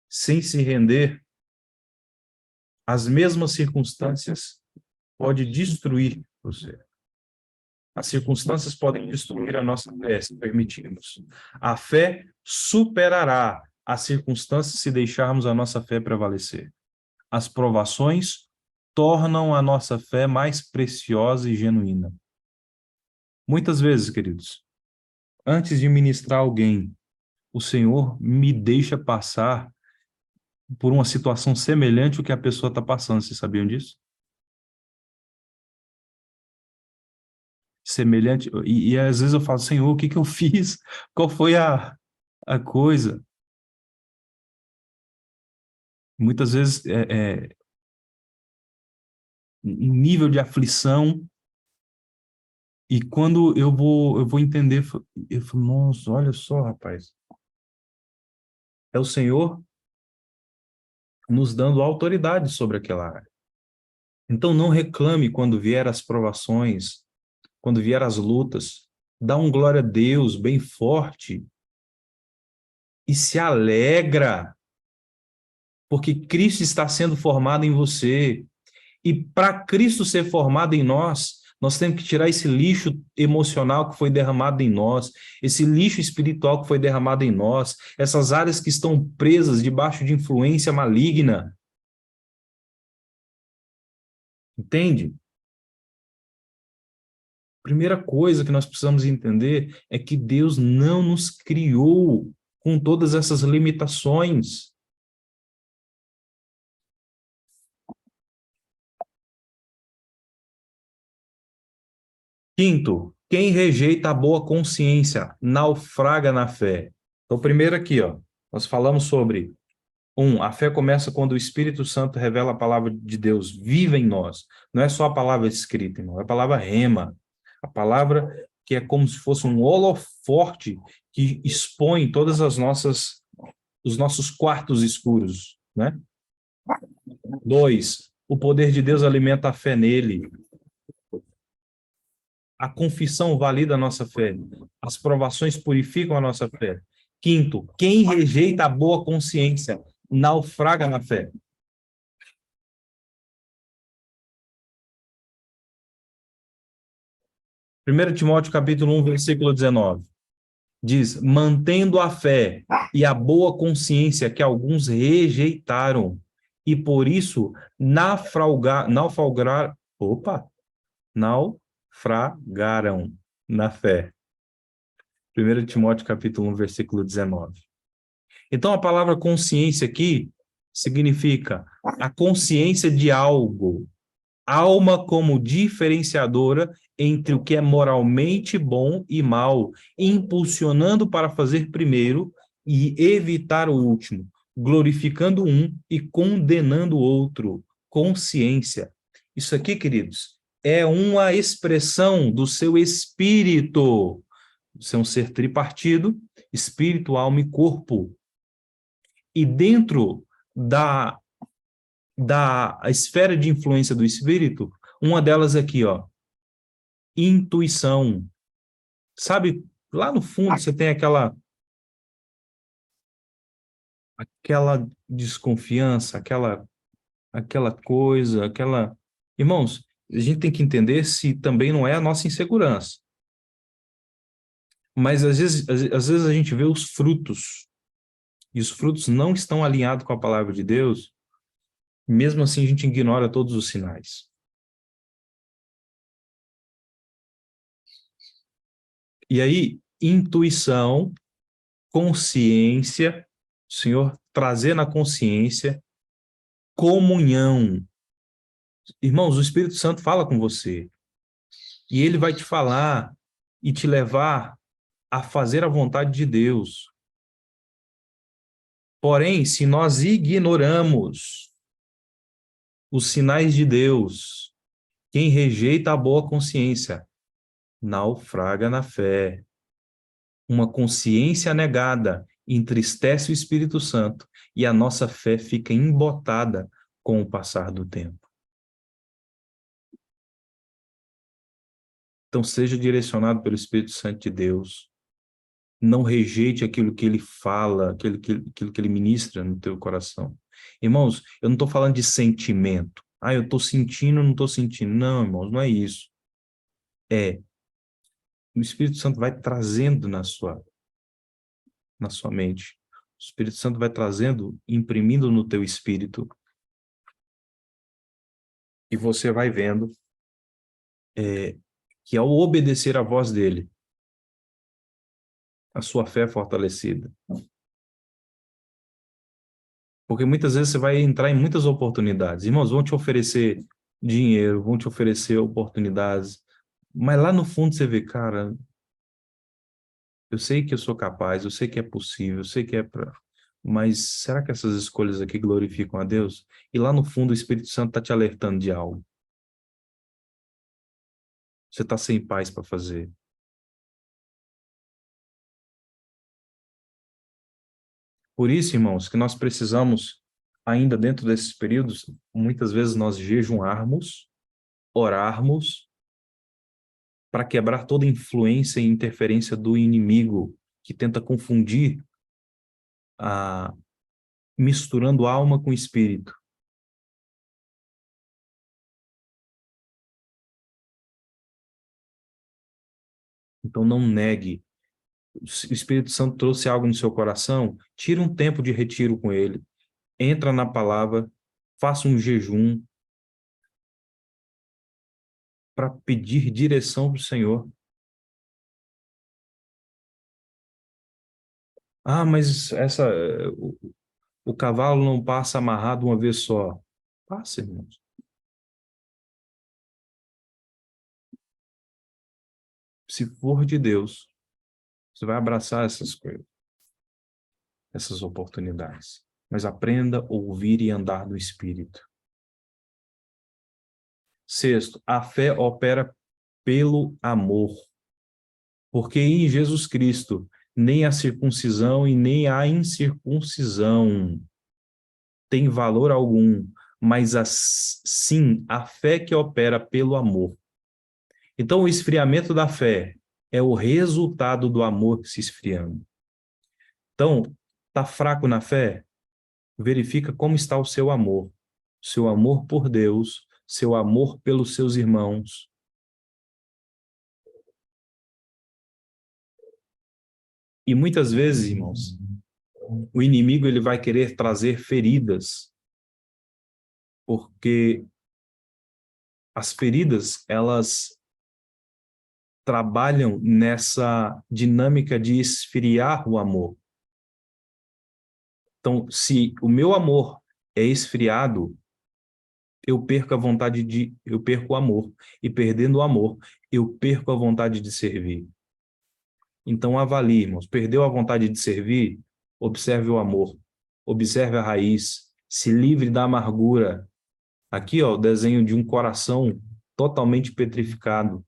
sem se render, as mesmas circunstâncias podem destruir você. As circunstâncias podem destruir a nossa fé, se permitirmos. A fé superará as circunstâncias se deixarmos a nossa fé prevalecer. As provações tornam a nossa fé mais preciosa e genuína. Muitas vezes, queridos, antes de ministrar alguém, o Senhor me deixa passar por uma situação semelhante ao que a pessoa está passando. Vocês sabiam disso? Semelhante. E às vezes eu falo, Senhor, o que que eu fiz? Qual foi a coisa? Muitas vezes um nível de aflição, e quando eu vou entender, eu falo, nossa, olha só, rapaz, é o Senhor nos dando autoridade sobre aquela área. Então não reclame quando vier as provações, quando vier as lutas, dá um glória a Deus bem forte e se alegra, porque Cristo está sendo formado em você. E para Cristo ser formado em nós, nós temos que tirar esse lixo emocional que foi derramado em nós, esse lixo espiritual que foi derramado em nós, essas áreas que estão presas debaixo de influência maligna. Entende? Primeira coisa que nós precisamos entender é que Deus não nos criou com todas essas limitações. Quinto, quem rejeita a boa consciência naufraga na fé. Então, primeiro aqui, ó, nós falamos sobre a fé começa quando o Espírito Santo revela a palavra de Deus viva em nós. Não é só a palavra escrita, irmão, é a palavra rema. A palavra que é como se fosse um holoforte que expõe todas os nossos quartos escuros, né? 2, o poder de Deus alimenta a fé nele. A confissão valida a nossa fé. As provações purificam a nossa fé. Quinto, quem rejeita a boa consciência naufraga na fé. 1 Timóteo capítulo 1, versículo 19. Diz, mantendo a fé e a boa consciência que alguns rejeitaram, e por isso naufragaram na fé. 1 Timóteo capítulo 1, versículo 19. Então, a palavra consciência aqui significa a consciência de algo. Alma como diferenciadora entre o que é moralmente bom e mal, impulsionando para fazer primeiro e evitar o último, glorificando um e condenando o outro. Consciência. Isso aqui, queridos, é uma expressão do seu espírito. Você é um ser tripartido, espírito, alma e corpo. E dentro da esfera de influência do espírito, uma delas aqui, ó, intuição. Sabe, lá no fundo você tem aquela desconfiança, aquela coisa, aquela... Irmãos, a gente tem que entender se também não é a nossa insegurança. Mas às vezes a gente vê os frutos, e os frutos não estão alinhados com a palavra de Deus, mesmo assim a gente ignora todos os sinais. E aí, intuição, consciência, o Senhor trazer na consciência, comunhão. Irmãos, o Espírito Santo fala com você, e ele vai te falar e te levar a fazer a vontade de Deus. Porém, se nós ignoramos os sinais de Deus, quem rejeita a boa consciência naufraga na fé. Uma consciência negada entristece o Espírito Santo e a nossa fé fica embotada com o passar do tempo. Então, seja direcionado pelo Espírito Santo de Deus. Não rejeite aquilo que ele fala, aquilo que ele ministra no teu coração. Irmãos, eu não estou falando de sentimento. Ah, eu estou sentindo, não estou sentindo. Não, irmãos, não é isso. É, o Espírito Santo vai trazendo na sua mente. O Espírito Santo vai trazendo, imprimindo no teu espírito. E você vai vendo que ao obedecer à voz dele, a sua fé é fortalecida. Porque muitas vezes você vai entrar em muitas oportunidades. Irmãos, vão te oferecer dinheiro, vão te oferecer oportunidades, mas lá no fundo você vê, cara, eu sei que eu sou capaz, eu sei que é possível, eu sei que é para... Mas será que essas escolhas aqui glorificam a Deus? E lá no fundo o Espírito Santo está te alertando de algo. Você está sem paz para fazer. Por isso, irmãos, que nós precisamos, ainda dentro desses períodos, muitas vezes nós jejuarmos, orarmos, para quebrar toda influência e interferência do inimigo que tenta confundir, misturando alma com espírito. Então não negue. O Espírito Santo trouxe algo no seu coração, tira um tempo de retiro com ele, entra na palavra, faça um jejum para pedir direção do Senhor. Ah, mas o cavalo não passa amarrado uma vez só. Passa, irmãos. Se for de Deus, você vai abraçar essas coisas, essas oportunidades. Mas aprenda a ouvir e andar no Espírito. Sexto, a fé opera pelo amor. Porque em Jesus Cristo, nem a circuncisão e nem a incircuncisão tem valor algum, mas sim a fé que opera pelo amor. Então, o esfriamento da fé é o resultado do amor se esfriando. Então, está fraco na fé? Verifica como está o seu amor. Seu amor por Deus, seu amor pelos seus irmãos. E muitas vezes, irmãos, o inimigo ele vai querer trazer feridas, porque as feridas, elas trabalham nessa dinâmica de esfriar o amor. Então, se o meu amor é esfriado, eu perco eu perco o amor. E perdendo o amor, eu perco a vontade de servir. Então avalie, irmãos, perdeu a vontade de servir? Observe o amor, observe a raiz, se livre da amargura. Aqui, ó, o desenho de um coração totalmente petrificado.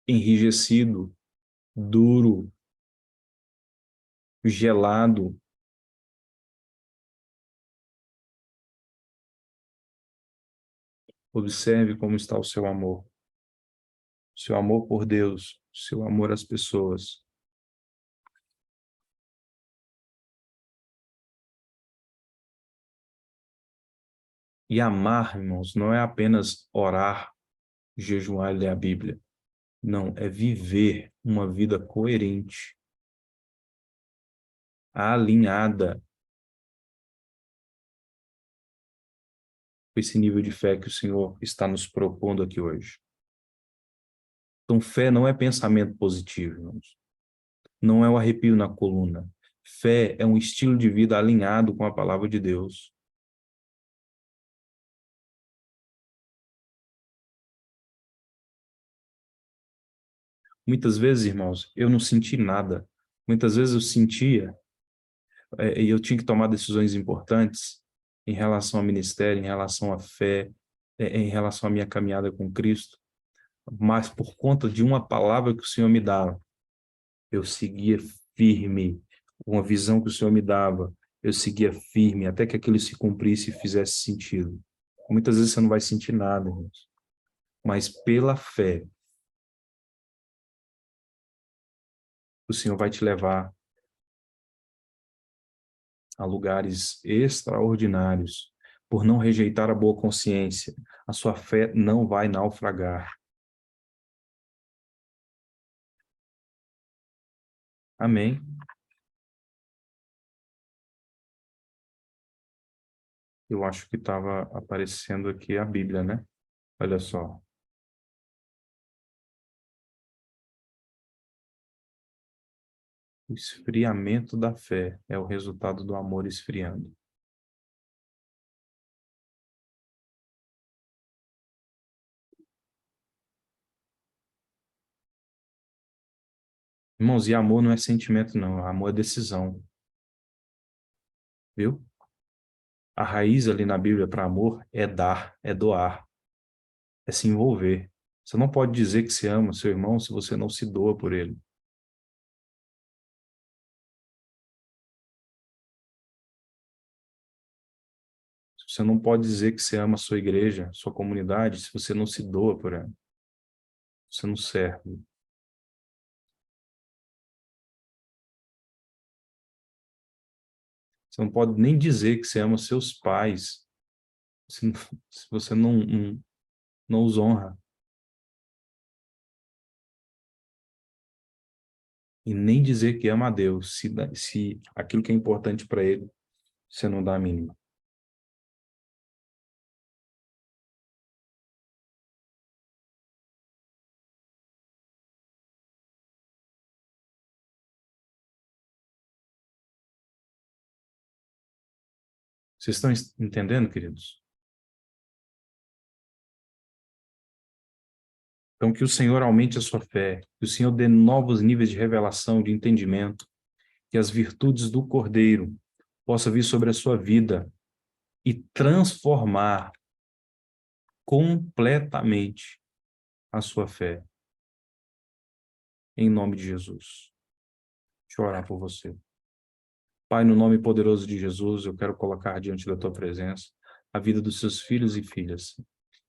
Enrijecido, duro, gelado. Observe como está o seu amor por Deus, seu amor às pessoas. E amar, irmãos, não é apenas orar, jejuar e ler a Bíblia. Não, é viver uma vida coerente, alinhada com esse nível de fé que o Senhor está nos propondo aqui hoje. Então, fé não é pensamento positivo, irmãos. Não é o arrepio na coluna. Fé é um estilo de vida alinhado com a palavra de Deus. Muitas vezes, irmãos, eu não senti nada. Muitas vezes eu sentia, e eu tinha que tomar decisões importantes em relação ao ministério, em relação à fé, em relação à minha caminhada com Cristo, mas por conta de uma palavra que o Senhor me dava, eu seguia firme, uma visão que o Senhor me dava, eu seguia firme até que aquilo se cumprisse e fizesse sentido. Muitas vezes você não vai sentir nada, irmãos, mas pela fé, o Senhor vai te levar a lugares extraordinários. Por não rejeitar a boa consciência, a sua fé não vai naufragar. Amém. Eu acho que estava aparecendo aqui a Bíblia, né? Olha só. O esfriamento da fé é o resultado do amor esfriando. Irmãos, e amor não é sentimento, não. Amor é decisão, viu? A raiz ali na Bíblia para amor é dar, é doar, é se envolver. Você não pode dizer que você ama seu irmão se você não se doa por ele. Você não pode dizer que você ama a sua igreja, sua comunidade, se você não se doa por ela. Você não serve. Você não pode nem dizer que você ama seus pais se você não os honra. E nem dizer que ama a Deus, se aquilo que é importante para ele, você não dá a mínima. Vocês estão entendendo, queridos? Então, que o Senhor aumente a sua fé, que o Senhor dê novos níveis de revelação, de entendimento, que as virtudes do Cordeiro possam vir sobre a sua vida e transformar completamente a sua fé. Em nome de Jesus. Deixa eu orar por você. Pai, no nome poderoso de Jesus, eu quero colocar diante da tua presença a vida dos seus filhos e filhas.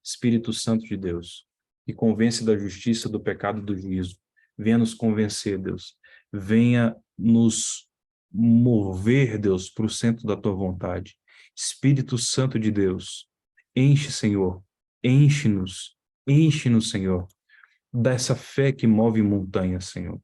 Espírito Santo de Deus, que convence da justiça, do pecado e do juízo. Venha nos convencer, Deus. Venha nos mover, Deus, para o centro da tua vontade. Espírito Santo de Deus, enche, Senhor. Enche-nos. Enche-nos, Senhor, dessa fé que move montanhas, Senhor,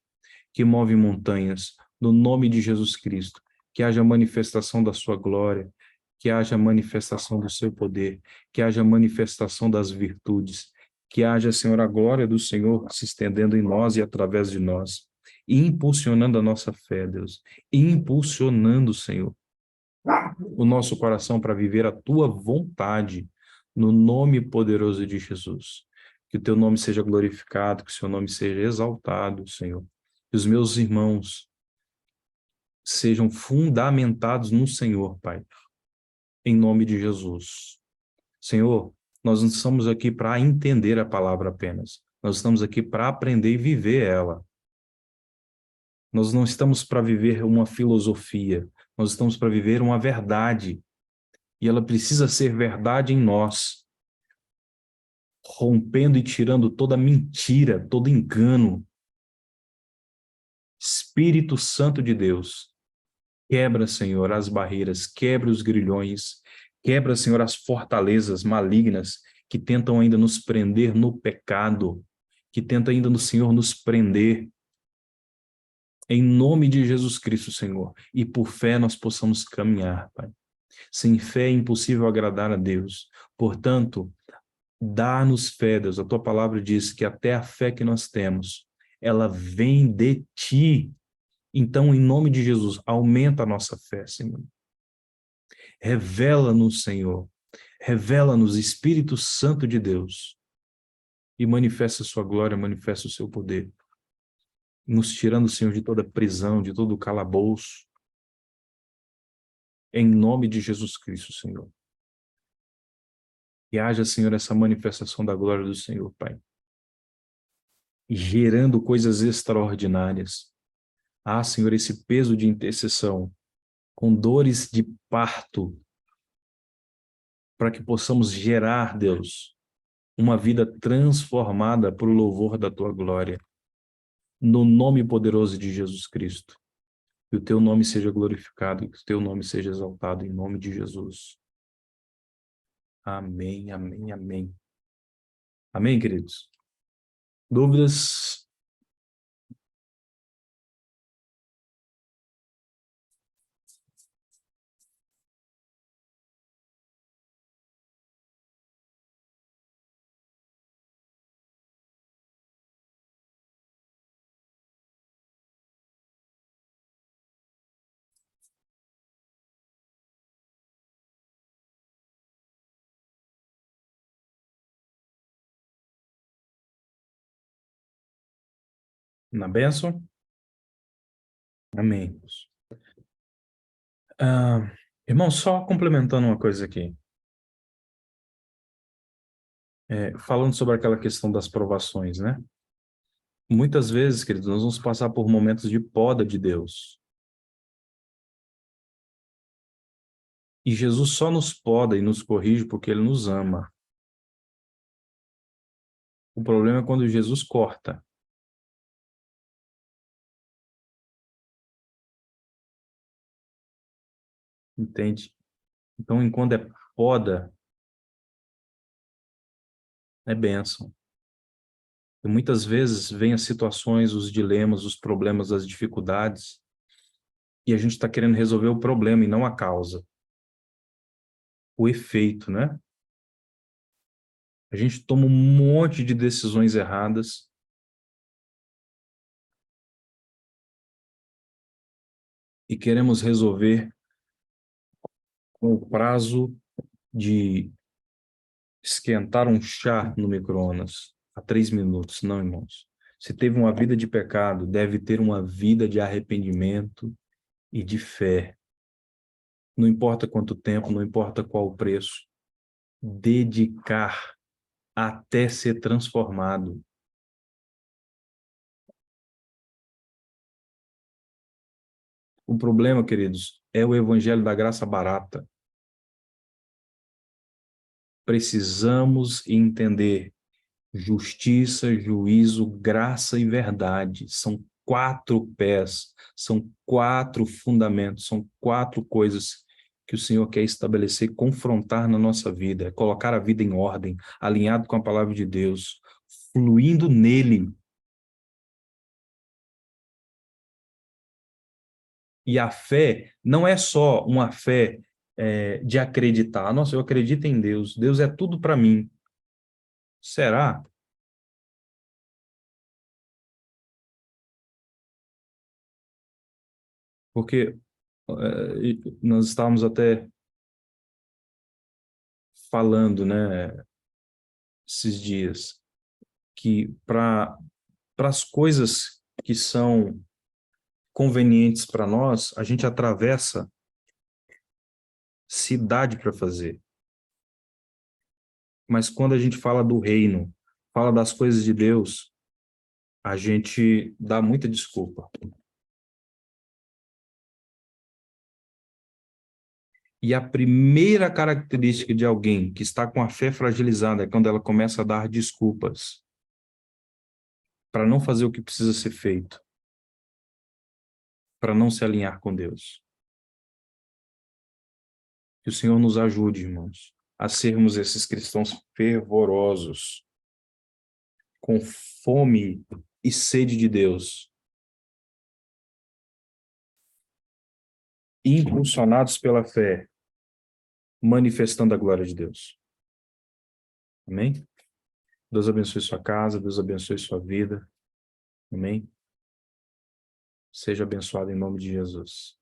que move montanhas, no nome de Jesus Cristo, que haja manifestação da sua glória, que haja manifestação do seu poder, que haja manifestação das virtudes, Que haja, Senhor, a glória do Senhor se estendendo em nós e através de nós, e impulsionando a nossa fé, Deus, e impulsionando, Senhor, o nosso coração para viver a tua vontade, no nome poderoso de Jesus. Que o teu nome seja glorificado, que o seu nome seja exaltado, Senhor. Que os meus irmãos sejam fundamentados no Senhor, Pai, em nome de Jesus. Senhor, nós não estamos aqui para entender a palavra apenas. Nós estamos aqui para aprender e viver ela. Nós não estamos para viver uma filosofia. Nós estamos para viver uma verdade. E ela precisa ser verdade em nós, rompendo e tirando toda mentira, todo engano. Espírito Santo de Deus, quebra, Senhor, as barreiras, quebra os grilhões, quebra, Senhor, as fortalezas malignas que tentam ainda nos prender no pecado, que tentam ainda no Senhor nos prender. Em nome de Jesus Cristo, Senhor, e por fé nós possamos caminhar, Pai. Sem fé é impossível agradar a Deus. Portanto, dá-nos fé, Deus. A tua palavra diz que até a fé que nós temos, ela vem de ti. Então, em nome de Jesus, aumenta a nossa fé, Senhor. Revela-nos, Senhor. Revela-nos, Espírito Santo de Deus. E manifesta a sua glória, manifesta o seu poder. Nos tirando, Senhor, de toda prisão, de todo calabouço. Em nome de Jesus Cristo, Senhor. Que haja, Senhor, essa manifestação da glória do Senhor, Pai. Gerando coisas extraordinárias. Ah, Senhor, esse peso de intercessão, com dores de parto, para que possamos gerar, Deus, uma vida transformada por louvor da Tua glória. No nome poderoso de Jesus Cristo. Que o Teu nome seja glorificado, que o Teu nome seja exaltado, em nome de Jesus. Amém, amém, amém. Amém, queridos? Dúvidas? Na bênção? Amém. Irmão, só complementando uma coisa aqui. Falando sobre aquela questão das provações, né? Muitas vezes, queridos, nós vamos passar por momentos de poda de Deus. E Jesus só nos poda e nos corrige porque Ele nos ama. O problema é quando Jesus corta. Entende? Então, enquanto é poda, é bênção. E muitas vezes vêm as situações, os dilemas, os problemas, as dificuldades, e a gente está querendo resolver o problema e não a causa. O efeito, né? A gente toma um monte de decisões erradas e queremos resolver com o prazo de esquentar um chá no micro-ondas a 3 minutos. Não, irmãos. Se teve uma vida de pecado, deve ter uma vida de arrependimento e de fé. Não importa quanto tempo, não importa qual o preço. Dedicar até ser transformado. O problema, queridos, é o evangelho da graça barata. Precisamos entender justiça, juízo, graça e verdade. São 4 pés, são 4 fundamentos, são 4 coisas que o Senhor quer estabelecer, confrontar na nossa vida, colocar a vida em ordem, alinhado com a palavra de Deus, fluindo nele. E a fé não é só uma fé de acreditar. Nossa, eu acredito em Deus. Deus é tudo para mim. Será? Porque nós estávamos até falando, né, esses dias, que para as coisas que são convenientes para nós, a gente atravessa cidade para fazer. Mas quando a gente fala do reino, fala das coisas de Deus, a gente dá muita desculpa. E a primeira característica de alguém que está com a fé fragilizada é quando ela começa a dar desculpas para não fazer o que precisa ser feito, para não se alinhar com Deus. Que o Senhor nos ajude, irmãos, a sermos esses cristãos fervorosos, com fome e sede de Deus, impulsionados pela fé, manifestando a glória de Deus. Amém? Deus abençoe sua casa, Deus abençoe sua vida. Amém? Seja abençoado em nome de Jesus.